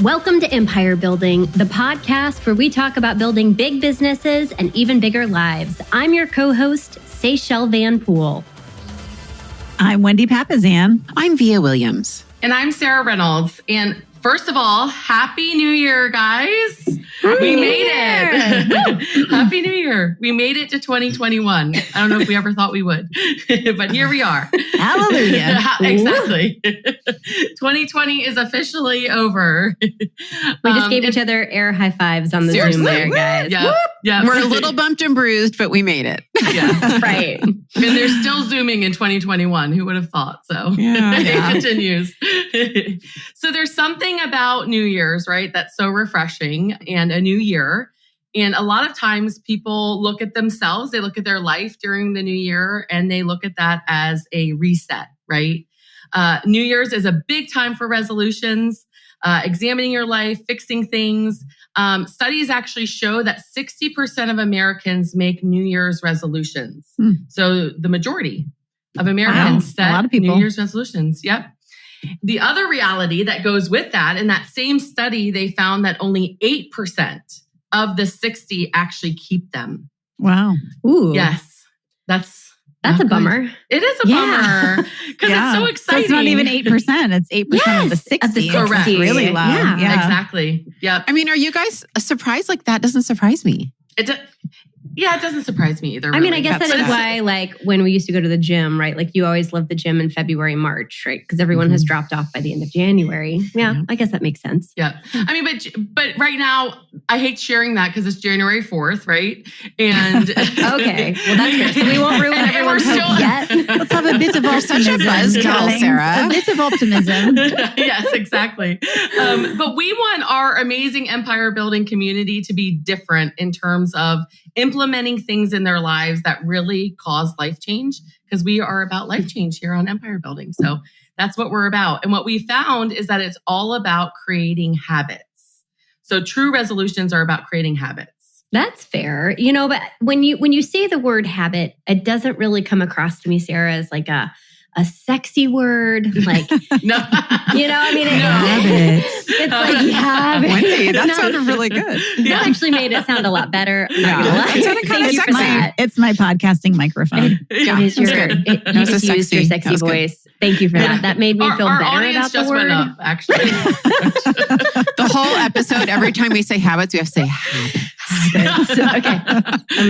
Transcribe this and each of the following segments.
Welcome to Empire Building, the podcast where we talk about building big businesses and even bigger lives. I'm your co-host, Seychelle Van Poole. I'm Wendy Papazan. I'm Via Williams. And I'm Sarah Reynolds. And first of all, Happy New Year, guys. We made it. Happy New Year. We made it to 2021. I don't know if we ever thought we would, but here we are. Hallelujah. Exactly. 2020 is officially over. We just gave each other air high fives on the Zoom there, guys. Yeah. We're a little bumped and bruised, but we made it. Yeah. Right. And they're still Zooming in 2021. Who would have thought? So it continues. So there's something about New Year's, right? That's so refreshing, and a new year. And a lot of times people look at themselves, they look at their life during the new year, and they look at that as a reset, right? New Year's is a big time for resolutions, examining your life, fixing things. Studies actually show that 60% of Americans make New Year's resolutions. So the majority of Americans set a lot of people. New Year's resolutions. Yep. The other reality that goes with that, in that same study, they found that only 8% of the 60 actually keep them. Wow. Ooh. Yes. That's a bummer. It is a bummer because it's so exciting. So it's not even 8%. It's 8% of the 60. Of the Correct. It's really low. Yeah. Exactly. Yep. I mean, are you guys surprised? Like, that doesn't surprise me. It doesn't surprise me either. I mean, I really. guess that is why, like, when we used to go to the gym, right? Like, you always loved the gym in February, March, right? Because everyone has dropped off by the end of January. Yeah, I guess that makes sense. Yeah. I mean, but right now, I hate sharing that because it's January 4th, right? And okay. Well, that's good. So we won't ruin everyone's hope yet. Let's have a bit of optimism. Such a buzzkill, Sarah. A bit of optimism. Yes, exactly. But we want our amazing empire building community to be different in terms of implementing things in their lives that really cause life change, because we are about life change here on Empire Building. So that's what we're about. And what we found is that it's all about creating habits. So true resolutions are about creating habits. That's fair. You know, but when you say the word habit, it doesn't really come across to me, Sarah, as like a sexy word, like, No. you know, I mean, it's like habit. Wendy, that sounded really good. That actually made it sound a lot better. I'm not gonna lie. It sounded kind of Thank you for sexy. that. It's my podcasting microphone. It is your, good. you That was just a used your that sexy was good. voice. Thank you for that. That made me feel our better audience about the just word. went up, actually. The whole episode, every time we say habits, we have to say habits. So, okay, I'm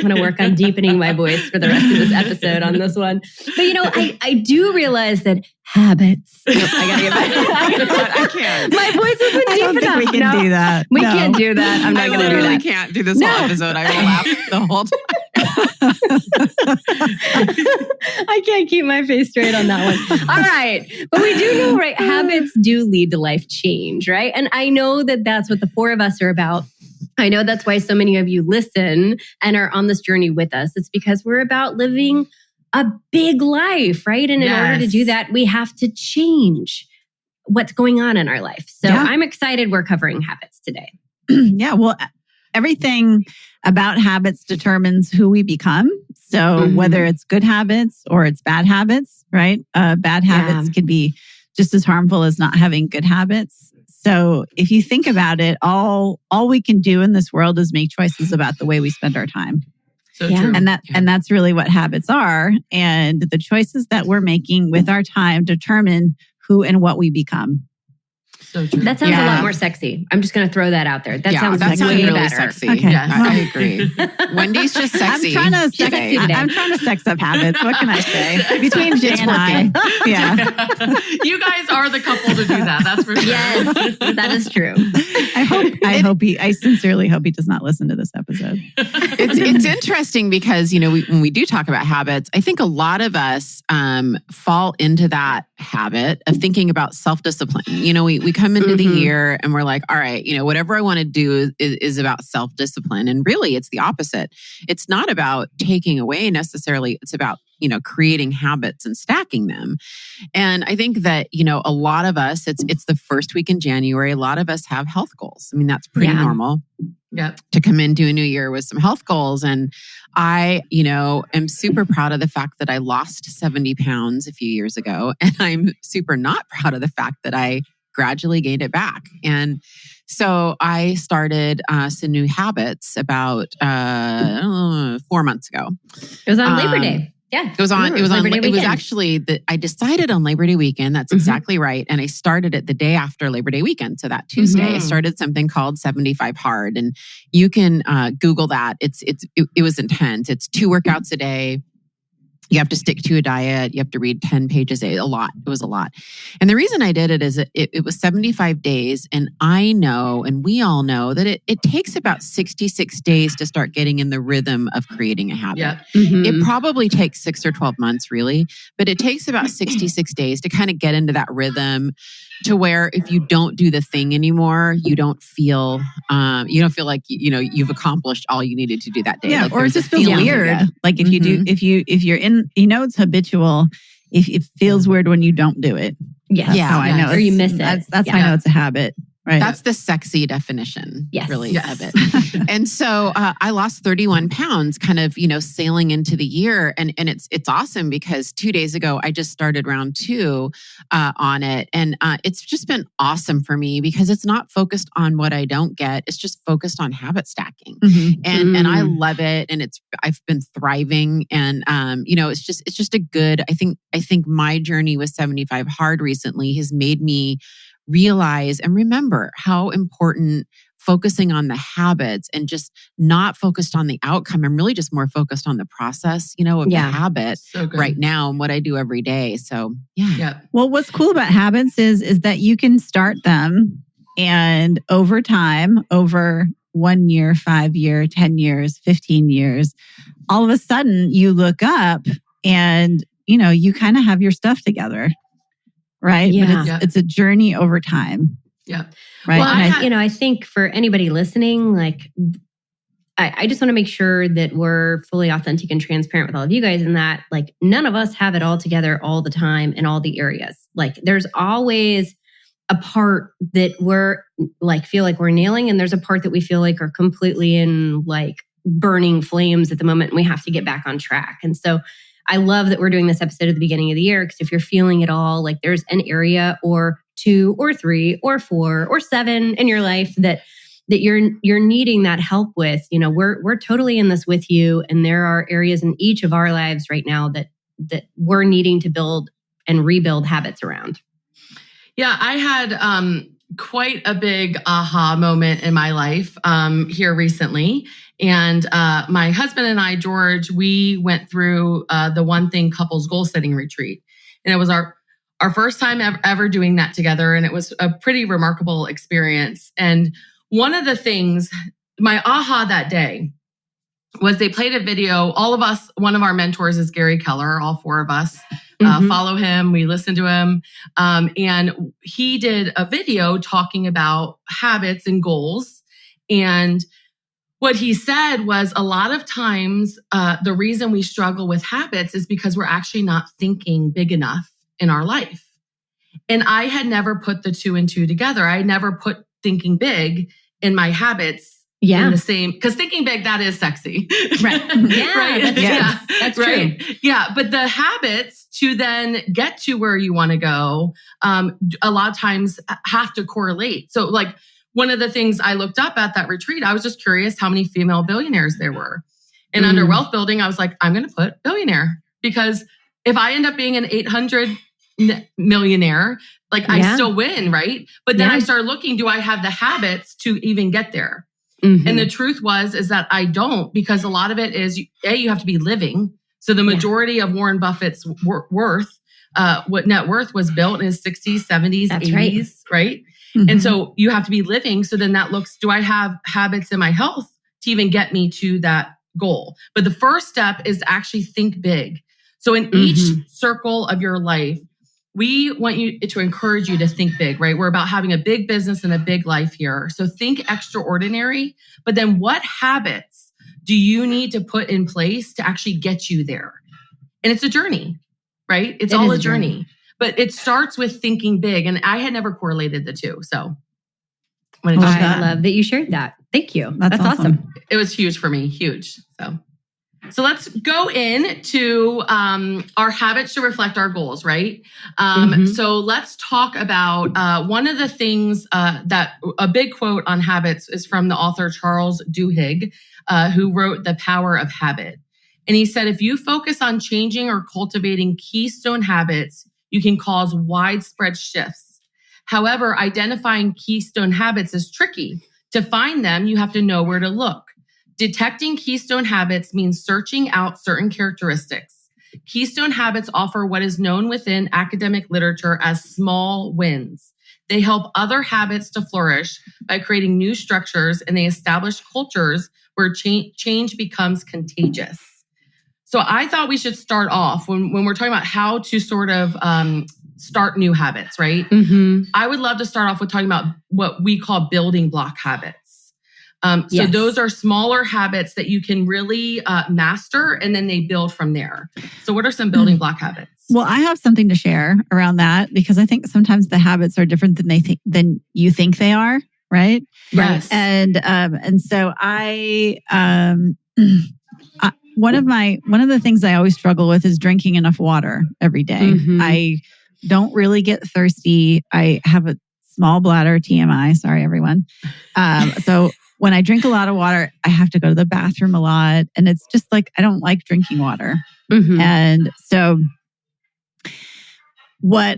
gonna work on deepening my voice for the rest of this episode on this one. But you know, I do realize that habits. I gotta get back. I can't. My voice isn't I deep don't think enough. we can do that. We No. can't do that. I'm not I gonna do literally that. can't do this whole episode. I will laugh the whole time. I can't keep my face straight on that one. All right. But we do know, right? Habits do lead to life change, right? And I know that that's what the four of us are about. I know that's why so many of you listen and are on this journey with us. It's because we're about living a big life, right? And in order to do that, we have to change what's going on in our life. So I'm excited we're covering habits today. Yeah, well, everything about habits determines who we become. So whether it's good habits or it's bad habits, right? Bad habits can be just as harmful as not having good habits. So if you think about it, all we can do in this world is make choices about the way we spend our time. So true. And that's really what habits are. And the choices that we're making with our time determine who and what we become. So true. That sounds a lot more sexy. I'm just going to throw that out there. That sounds that way really better. sexy. Okay. Yes. I agree. Wendy's just sexy. I'm trying sexy today. I'm trying to sex up habits. What can I say? Between Jay and I. Yeah. You guys are the couple to do that. That's for sure. Yes, that is true. I sincerely hope he does not listen to this episode. It's interesting because, you know, when we do talk about habits, I think a lot of us fall into that habit of thinking about self-discipline. You know, we come into the year and we're like, all right, you know, whatever I want to do is about self-discipline. And really, it's the opposite. It's not about taking away necessarily. It's about, you know, creating habits and stacking them. And I think that, you know, a lot of us, it's the first week in January. A lot of us have health goals. I mean, that's pretty normal. Yep. To come into a new year with some health goals. And I, you know, am super proud of the fact that I lost 70 pounds a few years ago. And I'm super not proud of the fact that I gradually gained it back. And so I started some new habits about 4 months ago. It was on Labor Day. Yeah. It was actually I decided on Labor Day weekend. That's exactly right. And I started it the day after Labor Day weekend. So that Tuesday, I started something called 75 Hard. And you can Google that. It was intense. It's 2 workouts a day. You have to stick to a diet. You have to read 10 pages a lot. It was a lot. And the reason I did it is it was 75 days. And I know, and we all know that it takes about 66 days to start getting in the rhythm of creating a habit. Yeah. It probably takes 6 or 12 months really, but it takes about 66 days to kind of get into that rhythm to where if you don't do the thing anymore, you don't feel like, you've accomplished all you needed to do that day. Yeah. Like Or it just feels weird. Like if you do, if you're in, it's habitual. If it feels weird when you don't do it. Yes. That's how I know. Or you miss it. That's how I know it's a habit. Right. That's the sexy definition, really, Yes. of it. And so I lost 31 pounds kind of, sailing into the year. And it's awesome because 2 days ago, I just started round 2 on it. And it's just been awesome for me because it's not focused on what I don't get. It's just focused on habit stacking. And I love it. And I've been thriving. And, it's just a good, I think my journey with 75 Hard recently has made me realize and remember how important focusing on the habits and just not focused on the outcome. I'm really just more focused on the process, of the habit right now and what I do every day. So, yeah. Well, what's cool about habits is that you can start them and over time, over 1 year, 5 year, 10 years, 15 years, all of a sudden you look up and, you kind of have your stuff together. Right. Yeah. But it's a journey over time. Yeah. Right. Well, I think for anybody listening, like, I just want to make sure that we're fully authentic and transparent with all of you guys in that, like, none of us have it all together all the time in all the areas. Like, there's always a part that we're like, feel like we're nailing. And there's a part that we feel like are completely in like burning flames at the moment. And we have to get back on track. And so I love that we're doing this episode at the beginning of the year because if you're feeling it all, like there's an area or 2 or 3 or 4 or 7 in your life that you're needing that help with, we're totally in this with you. And there are areas in each of our lives right now that we're needing to build and rebuild habits around. Yeah, I had quite a big aha moment in my life here recently. And my husband and I, George, we went through the One Thing Couples Goal Setting Retreat. And it was our first time ever doing that together. And it was a pretty remarkable experience. And one of the things, my aha that day was they played a video. All of us, one of our mentors is Gary Keller, all 4 of us. Follow him. We listen to him. And he did a video talking about habits and goals. And what he said was a lot of times the reason we struggle with habits is because we're actually not thinking big enough in our life. And I had never put the 2 and 2 together. I never put thinking big in my habits. In the same, because thinking big, that is sexy. Right. Yeah. Right. That's right. true. Yeah. But the habits to then get to where you want to go, a lot of times have to correlate. So like one of the things I looked up at that retreat, I was just curious how many female billionaires there were. And under wealth building, I was like, I'm going to put billionaire because if I end up being an 800 millionaire, like I still win. Right. But then I started looking, do I have the habits to even get there? And the truth is that I don't, because a lot of it is, you have to be living. So the majority of Warren Buffett's what net worth was built in his 60s, 70s, That's 80s, right? And so you have to be living. So then that looks, do I have habits in my health to even get me to that goal? But the first step is to actually think big. So in each circle of your life, we want you to encourage you to think big, right? We're about having a big business and a big life here. So think extraordinary, but then what habits do you need to put in place to actually get you there? And it's a journey, right? It's all a journey, but it starts with thinking big. And I had never correlated the 2. So I love that you shared that. Thank you. That's awesome. It was huge for me. Huge. So So let's go into our habits to reflect our goals, right? So let's talk about one of the things that a big quote on habits is from the author Charles Duhigg, who wrote The Power of Habit. And he said, if you focus on changing or cultivating keystone habits, you can cause widespread shifts. However, identifying keystone habits is tricky. To find them, you have to know where to look. Detecting keystone habits means searching out certain characteristics. Keystone habits offer what is known within academic literature as small wins. They help other habits to flourish by creating new structures, and they establish cultures where change becomes contagious. So I thought we should start off when we're talking about how to sort of start new habits, right? I would love to start off with talking about what we call building block habits. So those are smaller habits that you can really master, and then they build from there. So what are some building block habits? Well, I have something to share around that because I think sometimes the habits are different than you think they are, right? Yes. And so one of the things I always struggle with is drinking enough water every day. I don't really get thirsty. I have a small bladder, TMI. Sorry, everyone. So when I drink a lot of water, I have to go to the bathroom a lot. And it's just like, I don't like drinking water. And so what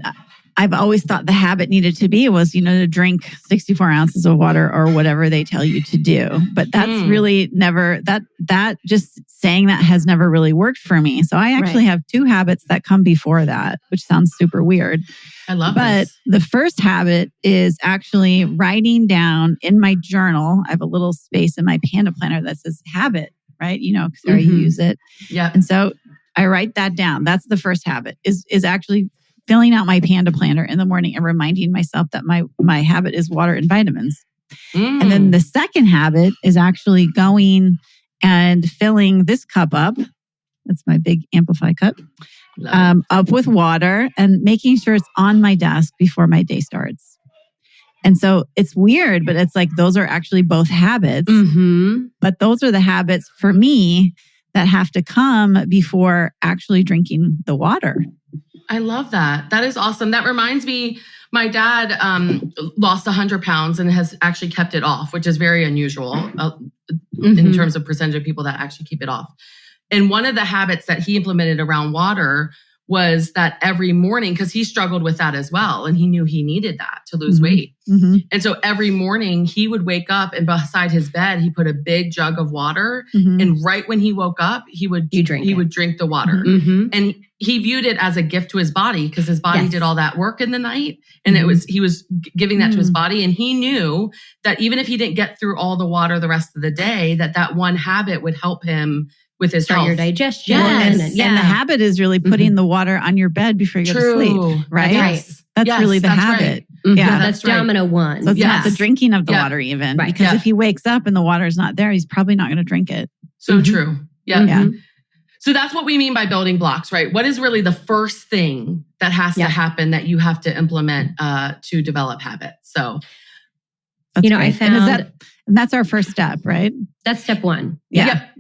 I've always thought the habit needed to be was, to drink 64 ounces of water or whatever they tell you to do. But that's really never, that just saying that has never really worked for me. So I actually have two habits that come before that, which sounds super weird. I love But the first habit is actually writing down in my journal. I have a little space in my Panda planner that says habit, right? Because I already use it. Yeah. And so I write that down. That's the first habit is actually filling out my Panda planner in the morning and reminding myself that my habit is water and vitamins. And then the second habit is actually going and filling this cup up. That's my big Amplify cup. Up with water and making sure it's on my desk before my day starts. And so it's weird, but it's like those are actually both habits. But those are the habits for me that have to come before actually drinking the water. I love that. That is awesome. That reminds me, my dad lost 100 pounds and has actually kept it off, which is very unusual in terms of percentage of people that actually keep it off. And one of the habits that he implemented around water was that every morning, because he struggled with that as well, and he knew he needed that to lose weight. And so every morning he would wake up and beside his bed, he put a big jug of water. And right when he woke up, he would drink the water. And he viewed it as a gift to his body because his body did all that work in the night. And he was giving that to his body. And he knew that even if he didn't get through all the water the rest of the day, that one habit would help him with his health. Your digestion. And the habit is really putting the water on your bed before you go to sleep, right? Yes. That's really the habit. Right. Yeah, that's domino one. So it's not the drinking of the water even. Right. Because if he wakes up and the water's not there, he's probably not going to drink it. So true. Yeah. So that's what we mean by building blocks, right? What is really the first thing that has to happen that you have to implement to develop habits? So, that's I found... And that's our first step, right? That's step one. Yep.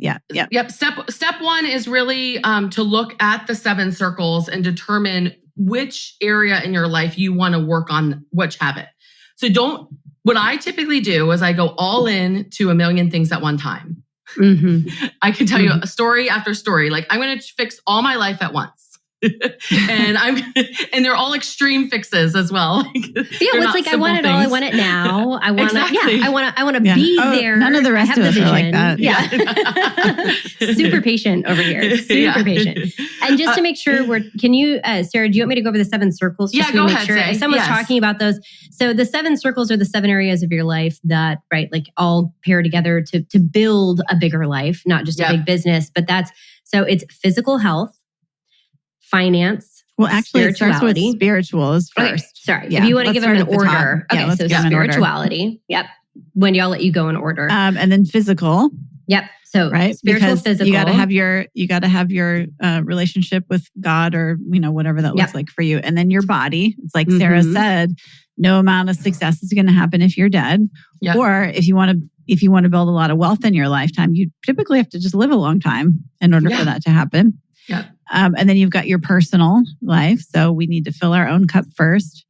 Step one is really to look at the 7 circles and determine which area in your life you want to work on which habit. So what I typically do is I go all in to a million things at one time. I can tell you a story after story. Like I'm going to fix all my life at once. and they're all extreme fixes as well. It's like I want it all. I want it now. I want exactly. I want to be there. None of the rest of us are like that. Super patient over here. Super patient. And just to make sure can you, Sarah, do you want me to go over the 7 circles? Just go make ahead. Sure. Someone's talking about those. So the 7 circles are the 7 areas of your life that, like all pair together to build a bigger life, not just a big business, but it's physical health, finance. Well, actually, it starts with spiritual is first. Okay, sorry. If you want to give them an order. Okay, so spirituality. Yep. Wendy, I'll let you go in order. And then physical. Yep. So spiritual, because physical. You got to have your relationship with God or whatever that looks like for you. And then your body. It's like Sarah said, no amount of success is going to happen if you're dead. Or if you want to if you want to build a lot of wealth in your lifetime, you typically have to just live a long time in order for that to happen. Yeah. And then you've got your personal life. So we need to fill our own cup first.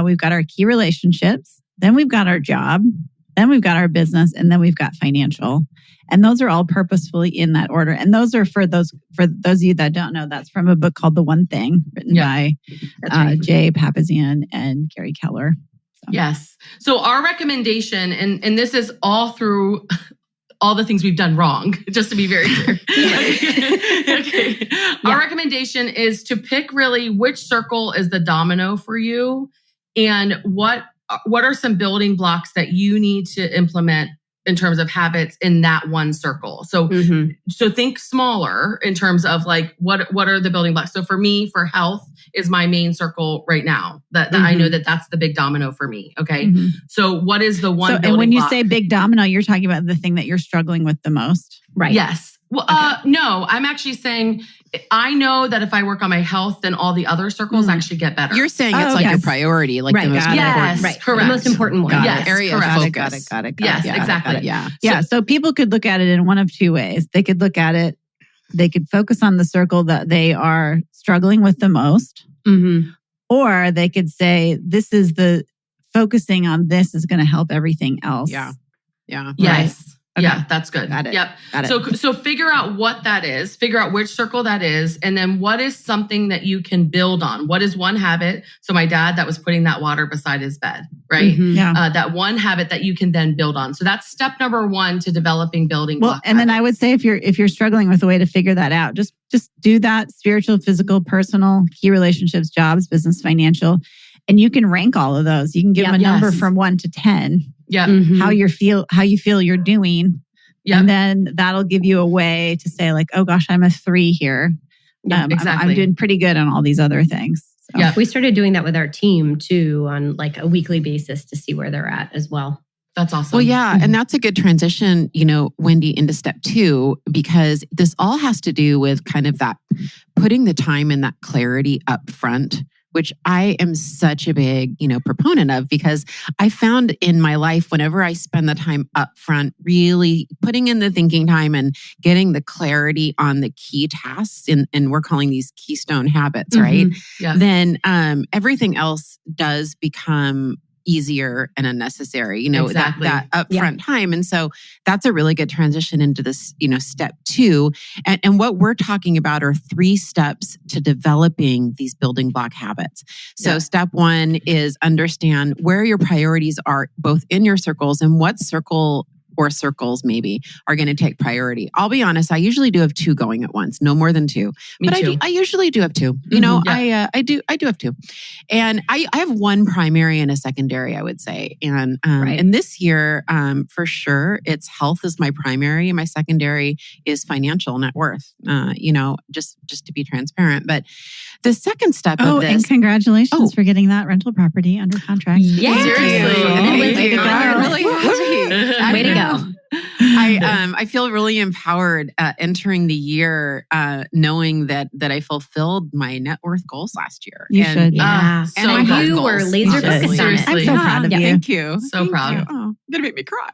We've got our key relationships. Then we've got our job. Then we've got our business. And then we've got financial. And those are all purposefully in that order. And those are for those of you that don't know, that's from a book called The One Thing, written by Jay Papazian and Gary Keller. So. Yes. So our recommendation, and this is all through all the things we've done wrong, just to be very clear. Okay. Our recommendation is to pick really which circle is the domino for you and what are some building blocks that you need to implement in terms of habits in that one circle. So, so think smaller in terms of like, what are the building blocks? So for me, for health is my main circle right now. That I know that's the big domino for me. Okay. So what is the one building and when you block? say big domino, you're talking about the thing that you're struggling with the most. Right. Yes. Well, no, I'm actually saying I know that if I work on my health, then all the other circles actually get better. You're saying it's like your priority, like the most important. Yes, right. Correct. The most important one. Yes, area of focus. Got it. Yes, exactly. Yeah. So people could look at it in one of two ways. They could look at it, they could focus on the circle that they are struggling with the most. Or they could say, this is focusing on this is going to help everything else. Yeah. Yes. Right? Okay. Yeah, that's good. Got it. Yep. Got it. So figure out what that is, figure out which circle that is, and then what is something that you can build on? What is one habit? So my dad that was putting that water beside his bed, right? Yeah. That one habit that you can then build on. So that's step number one to developing building block and then habits. I would say if you're struggling with a way to figure that out, just do that: spiritual, physical, personal, key relationships, jobs, business, financial, and you can rank all of those. You can give them a number from 1 to 10. Yeah. How you feel you're doing. Yep. And then that'll give you a way to say like, oh gosh, I'm a 3 here. Yeah, exactly. I'm doing pretty good on all these other things. So. Yeah. We started doing that with our team too on like a weekly basis to see where they're at as well. That's awesome. Well, yeah. And that's a good transition, Wendy, into step 2, because this all has to do with kind of that putting the time and that clarity up front, which I am such a big, proponent of, because I found in my life, whenever I spend the time up front, really putting in the thinking time and getting the clarity on the key tasks, and we're calling these keystone habits, right? Yeah. Then everything else does become easier and unnecessary, Exactly. that upfront time. And so that's a really good transition into this, step 2. And what we're talking about are 3 steps to developing these building block habits. So step 1 is understand where your priorities are, both in your circles and what circle or circles maybe are going to take priority. I'll be honest, I usually do have 2 going at once, no more than 2. Me too. I usually do have 2. I do have 2. And I have 1 primary and a secondary, I would say. And and this year, for sure, it's health is my primary and my secondary is financial net worth. Just to be transparent. But the second step of this. And congratulations for getting that rental property under contract. Yeah. Seriously. Thank you. I'm really happy. Way to go. I feel really empowered entering the year, knowing that I fulfilled my net worth goals last year. You should. Yeah. So and good. You were laser focused on it. I'm so proud of you. Thank you. So proud. You. Oh, you're gonna make me cry.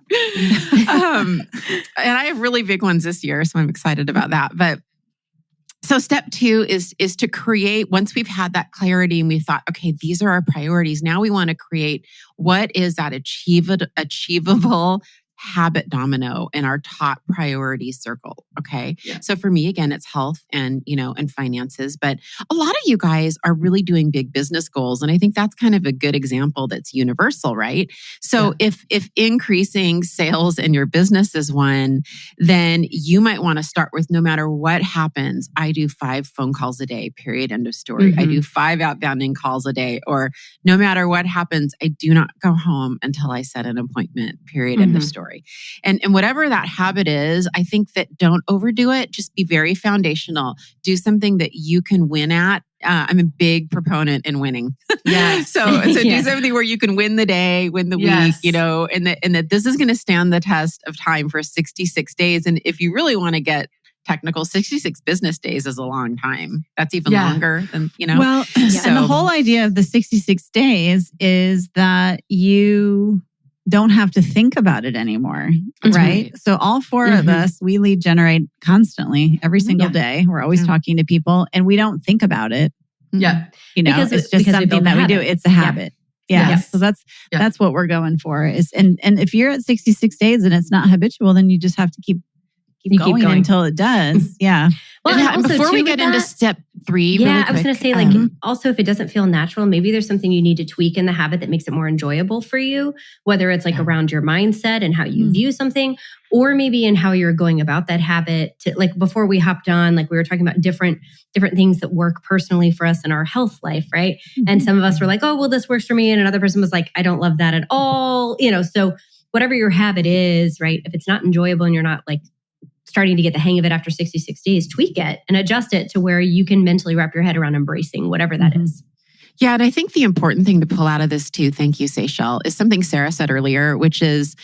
And I have really big ones this year, so I'm excited about that. But so step 2 is to create, once we've had that clarity and we thought, okay, these are our priorities. Now we want to create what is that achievable habit domino in our top priority circle. Okay. Yeah. So for me, again, it's health and finances, but a lot of you guys are really doing big business goals. And I think that's kind of a good example that's universal, right? So if increasing sales in your business is one, then you might want to start with, no matter what happens, I do 5 phone calls a day, period, end of story. I do 5 outbounding calls a day, or no matter what happens, I do not go home until I set an appointment, period, end of story. And whatever that habit is, I think that don't overdo it. Just be very foundational. Do something that you can win at. I'm a big proponent in winning. Yeah. So do something where you can win the day, win the week, and that this is going to stand the test of time for 66 days. And if you really want to get technical, 66 business days is a long time. That's even longer than, Well, and the whole idea of the 66 days is that you don't have to think about it anymore, That's right? So all four of us, we lead generate constantly every single day. We're always talking to people and we don't think about it. Yeah. You know, Because it's just something that we do. It's a habit. Yeah. Yes. So that's what we're going for is, and if you're at 66 days and it's not habitual, then you just have to keep going until it does. Yeah. Well, and before we get into step 3, really quick, I was going to say, like, also if it doesn't feel natural, maybe there's something you need to tweak in the habit that makes it more enjoyable for you, whether it's like around your mindset and how you view something, or maybe in how you're going about that habit. To, like before we hopped on, like we were talking about different things that work personally for us in our health life, right? And some of us were like, oh, well, this works for me. And another person was like, I don't love that at all. You know, so whatever your habit is, right? If it's not enjoyable and you're not like starting to get the hang of it after 66 days, tweak it and adjust it to where you can mentally wrap your head around embracing whatever that is. Yeah. And I think the important thing to pull out of this too, thank you, Seychelle, is something Sarah said earlier, which is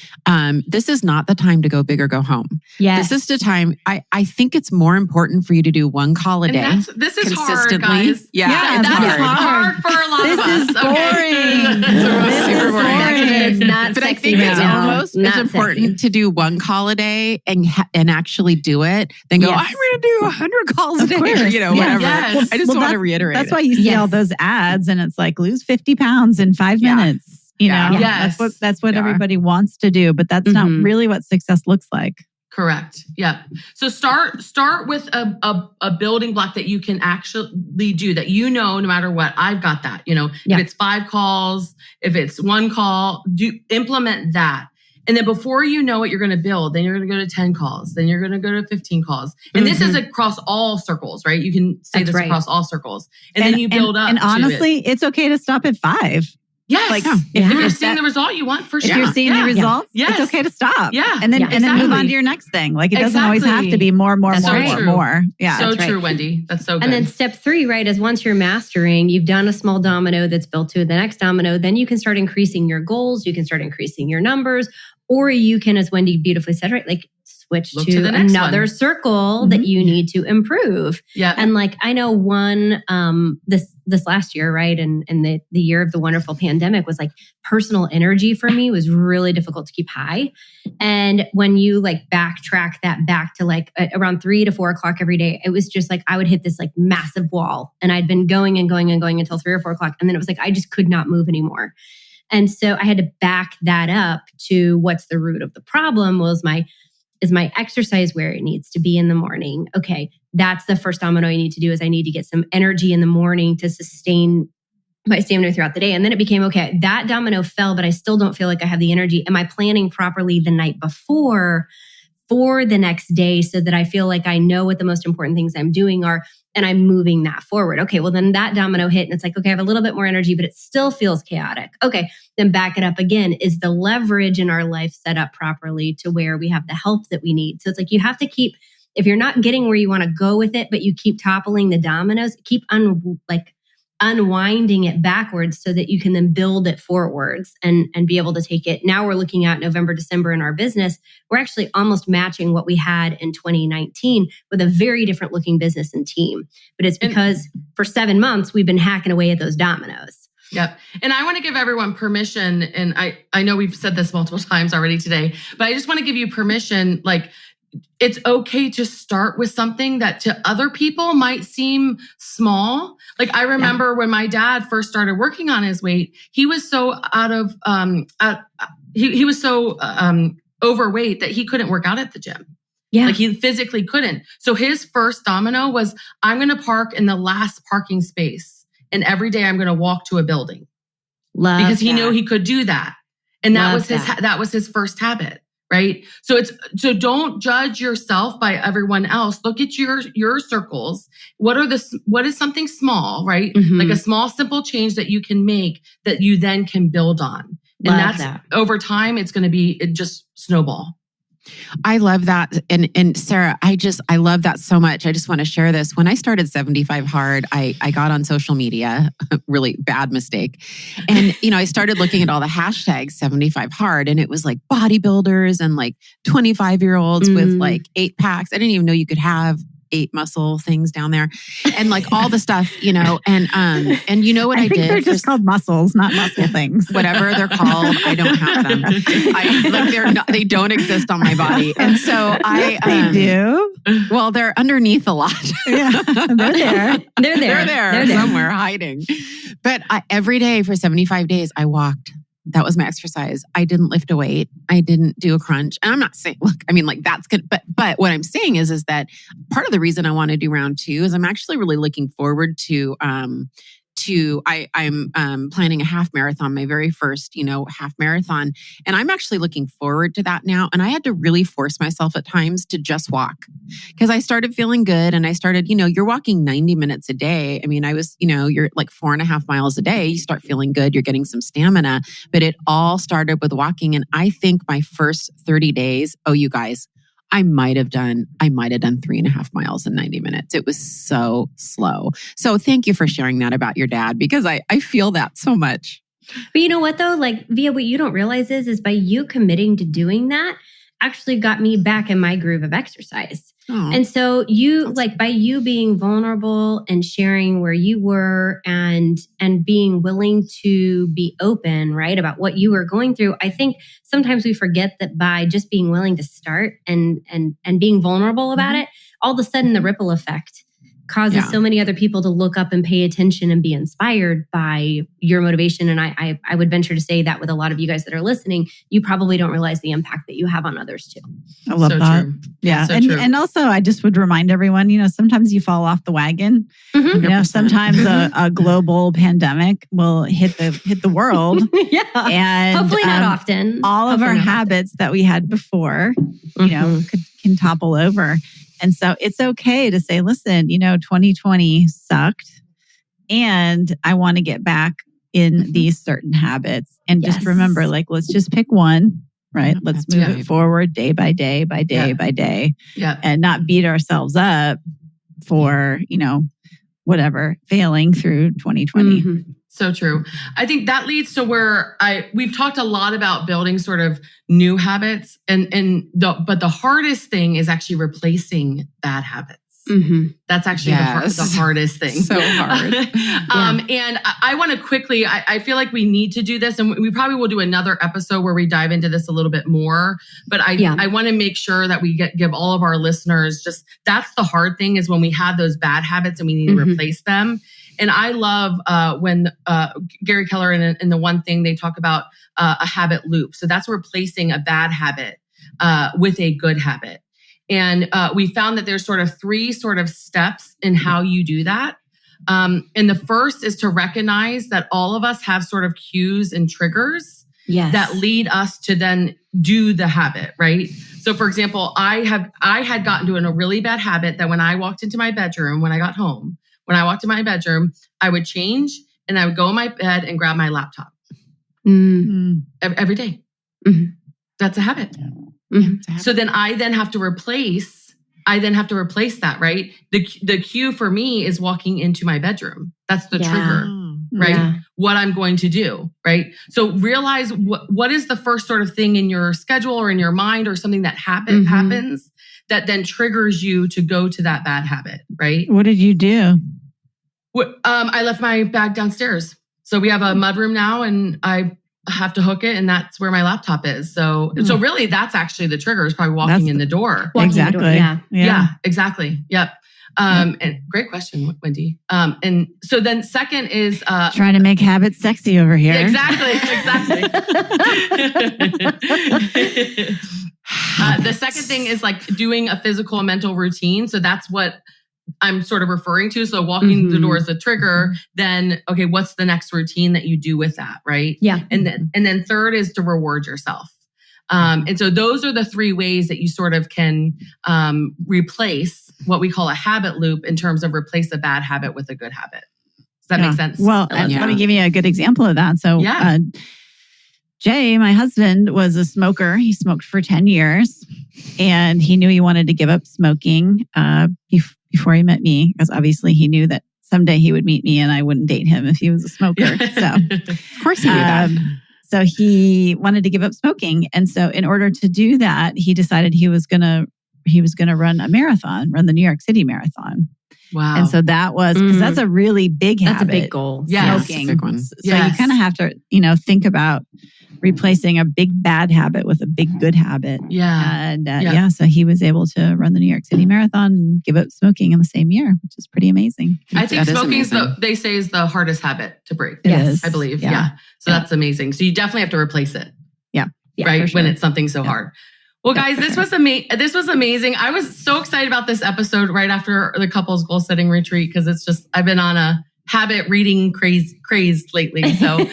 this is not the time to go big or go home. Yes. This is the time. I think it's more important for you to do one call a day. This is consistently. hard, guys. Yeah, that is hard for a lot of us. This is boring. It's super boring. It's not But I sexy think right it's now. almost Not as important sexy. to do one call a day and actually do it than go, Yes. I'm going to do 100 calls a day, course. or, you know, Yeah. whatever. Yes. I just want to reiterate That's it. why you see Yes. all those ads and it's like lose 50 pounds in 5 minutes. You know, Yes. that's what Yeah. everybody wants to do, but that's not really what success looks like. Correct. Yeah. So start with a building block that you can actually do that, no matter what, I've got that, if it's 5 calls, if it's 1 call, implement that. And then before you know it, you're going to build, then you're going to go to 10 calls, then you're going to go to 15 calls. And this is across all circles, right? You can say this across all circles. And then you build up. And honestly, to it. It's okay to stop at 5. Yes. Like, if you're seeing the result you want, for sure. If you're seeing the results, Yes. it's okay to stop. Yeah. And then move on exactly. to your next thing. Like it doesn't always have to be more. That's more. Yeah. So That's true, right. Wendy. That's so good. And then step 3, right, is once you're mastering, you've done a small domino that's built to the next domino, then you can start increasing your goals, you can start increasing your numbers, or you can, as Wendy beautifully said, right, like switch to the next another one. circle that you need to improve. Yeah. And like, I know one, this last year, right, and the year of the wonderful pandemic was like personal energy for me was really difficult to keep high. And when you like backtrack that back to like around 3 to 4 o'clock every day, it was just like, I would hit this like massive wall and I'd been going and going and going until 3 or 4 o'clock. And then it was like, I just could not move anymore. And so I had to back that up to what's the root of the problem is my exercise where it needs to be in the morning. Okay, that's the first domino I need to do is I need to get some energy in the morning to sustain my stamina throughout the day. And then it became, okay, that domino fell, but I still don't feel like I have the energy. Am I planning properly the night before for the next day so that I feel like I know what the most important things I'm doing are and I'm moving that forward? Okay, well then that domino hit and it's like, okay, I have a little bit more energy, but it still feels chaotic. Okay, then back it up again. Is the leverage in our life set up properly to where we have the help that we need? So it's like you have to keep, if you're not getting where you want to go with it, but you keep toppling the dominoes, keep unwinding it backwards so that you can then build it forwards and be able to take it. Now we're looking at November, December in our business. We're actually almost matching what we had in 2019 with a very different looking business and team. But it's because for 7 months, we've been hacking away at those dominoes. Yep. And I want to give everyone permission. And I know we've said this multiple times already today, but I just want to give you permission. Like, it's okay to start with something that to other people might seem small. Like I remember when my dad first started working on his weight, he was so he was so overweight that he couldn't work out at the gym. Yeah. Like he physically couldn't. So his first domino was, I'm going to park in the last parking space. And every day I'm going to walk to a building. Because he knew he could do that. And that was his first habit. Right. So don't judge yourself by everyone else. Look at your circles. What is something small, right? Like a small, simple change that you can make that you then can build on. And over time, it's going to be just snowball. I love that. And Sarah, I love that so much. I just want to share this. When I started 75 Hard, I got on social media, really bad mistake. And, I started looking at all the hashtags 75 Hard and it was like bodybuilders and like 25-year-olds with like 8 packs. I didn't even know you could have 8 muscle things down there, and like all the stuff, and you know what I think did? they're just called muscles, not muscle things. Whatever they're called, I don't have them. They don't exist on my body, and so they do. Well, they're underneath a lot. Yeah, they're there. They're there somewhere hiding. But every day for 75 days, I walked. That was my exercise. I didn't lift a weight. I didn't do a crunch. And I'm not saying, look, I mean, like that's good. But what I'm saying is that part of the reason I want to do round 2 is I'm actually really looking forward to I'm planning a half marathon, my very first, half marathon. And I'm actually looking forward to that now. And I had to really force myself at times to just walk because I started feeling good. And I started, you're walking 90 minutes a day. I mean, you're like 4.5 miles a day. You start feeling good. You're getting some stamina, but it all started with walking. And I think my first 30 days, you guys, I might have done 3.5 miles in 90 minutes. It was so slow. So thank you for sharing that about your dad, because I feel that so much. But you know what though? Like Via, what you don't realize is by you committing to doing that actually got me back in my groove of exercise. Oh, and so by you being vulnerable and sharing where you were and being willing to be open, right, about what you were going through, I think sometimes we forget that by just being willing to start and being vulnerable about it, all of a sudden the ripple effect causes so many other people to look up and pay attention and be inspired by your motivation. And I would venture to say that with a lot of you guys that are listening, you probably don't realize the impact that you have on others too. I love that. True. Yeah. And also I just would remind everyone, sometimes you fall off the wagon. Mm-hmm. Sometimes a global pandemic will hit the world. Yeah. And hopefully not often. All of our habits that we had before, can topple over. And so it's okay to say, listen, 2020 sucked and I want to get back in these certain habits. And just remember, let's just pick one, right? Let's move it forward day by day, by day by day, and not beat ourselves up for, whatever, failing through 2020. Mm-hmm. So true. I think that leads to where we've talked a lot about building sort of new habits, but the hardest thing is actually replacing bad habits. Mm-hmm. That's actually the hardest thing. So hard. And I want to quickly, I feel like we need to do this, and we probably will do another episode where we dive into this a little bit more. But I want to make sure that we give all of our listeners that's the hard thing, is when we have those bad habits and we need to replace them. And I love when Gary Keller in the one thing they talk about a habit loop. So that's replacing a bad habit with a good habit. And we found that there's sort of 3 sort of steps in how you do that. And the first is to recognize that all of us have sort of cues and triggers that lead us to then do the habit, right? So for example, I had gotten to a really bad habit that when I walked into my bedroom, when I got home, when I walked in my bedroom, I would change and I would go in my bed and grab my laptop every day. Mm-hmm. That's a habit. Yeah. Mm-hmm. So then I have to replace that, right? The cue for me is walking into my bedroom. That's the trigger, right? Yeah. What I'm going to do, right? So realize what is the first sort of thing in your schedule or in your mind or something that happens that then triggers you to go to that bad habit, right? What did you do? I left my bag downstairs. So we have a mudroom now and I have to hook it and that's where my laptop is. So really that's actually the trigger, is probably walking in the door. Exactly. Yeah, exactly. Yep. And great question, Wendy. And so then second is trying to make habits sexy over here. Exactly. The second thing is doing a physical and mental routine. So that's what I'm sort of referring to. So walking the door is the trigger. Then, okay, what's the next routine that you do with that, right? Yeah. And then third is to reward yourself. And so those are the 3 ways that you sort of can replace what we call a habit loop in terms of replace a bad habit with a good habit. Does that make sense? Well, let me give you a good example of that. So Jay, my husband, was a smoker. He smoked for 10 years and he knew he wanted to give up smoking before he met me, because obviously he knew that someday he would meet me and I wouldn't date him if he was a smoker. So of course he knew that. So he wanted to give up smoking. And so in order to do that, he decided he was going to he was going to run the New York City Marathon. Wow. And so that was, because that's a really big habit. That's a big goal. Yes. Smoking. Big one. So you kind of have to, think about replacing a big bad habit with a big good habit. Yeah. And so he was able to run the New York City Marathon and give up smoking in the same year, which is pretty amazing. I think smoking they say is the hardest habit to break. It is. I believe. Yeah. So that's amazing. So you definitely have to replace it. Yeah. Right. Sure. When it's something so hard. Well, guys, this was amazing. I was so excited about this episode right after the couples goal setting retreat, because it's just, I've been on a habit reading craze lately. So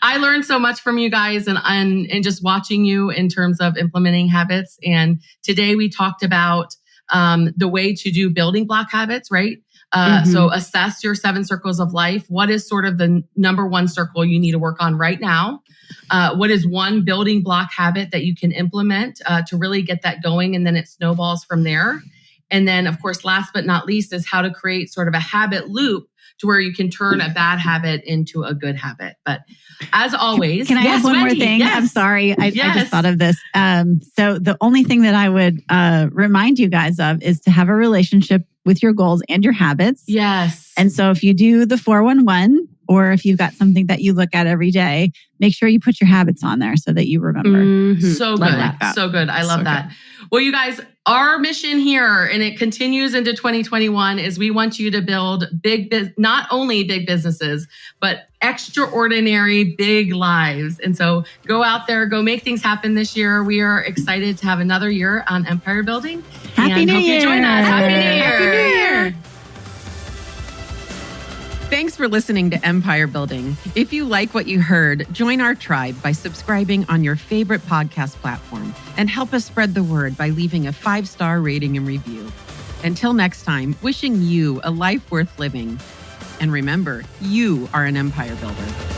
I learned so much from you guys and just watching you in terms of implementing habits. And today we talked about the way to do building block habits, right? So assess your 7 circles of life. What is sort of the number one circle you need to work on right now? What is one building block habit that you can implement to really get that going? And then it snowballs from there. And then, of course, last but not least is how to create sort of a habit loop to where you can turn a bad habit into a good habit. But as always, can I add one more thing? Yes. I'm sorry. I just thought of this. So the only thing that I would remind you guys of is to have a relationship with your goals and your habits. Yes. And so if you do the 411, or if you've got something that you look at every day, make sure you put your habits on there so that you remember. So good. So good. I love that. Well, you guys, our mission here, and it continues into 2021, is we want you to build not only big businesses, but extraordinary big lives. And so go out there, go make things happen this year. We are excited to have another year on Empire Building. Happy New Year. You join us. Happy New Year. Happy New Year. Thanks for listening to Empire Building. If you like what you heard, join our tribe by subscribing on your favorite podcast platform and help us spread the word by leaving a 5-star rating and review. Until next time, wishing you a life worth living. And remember, you are an empire builder.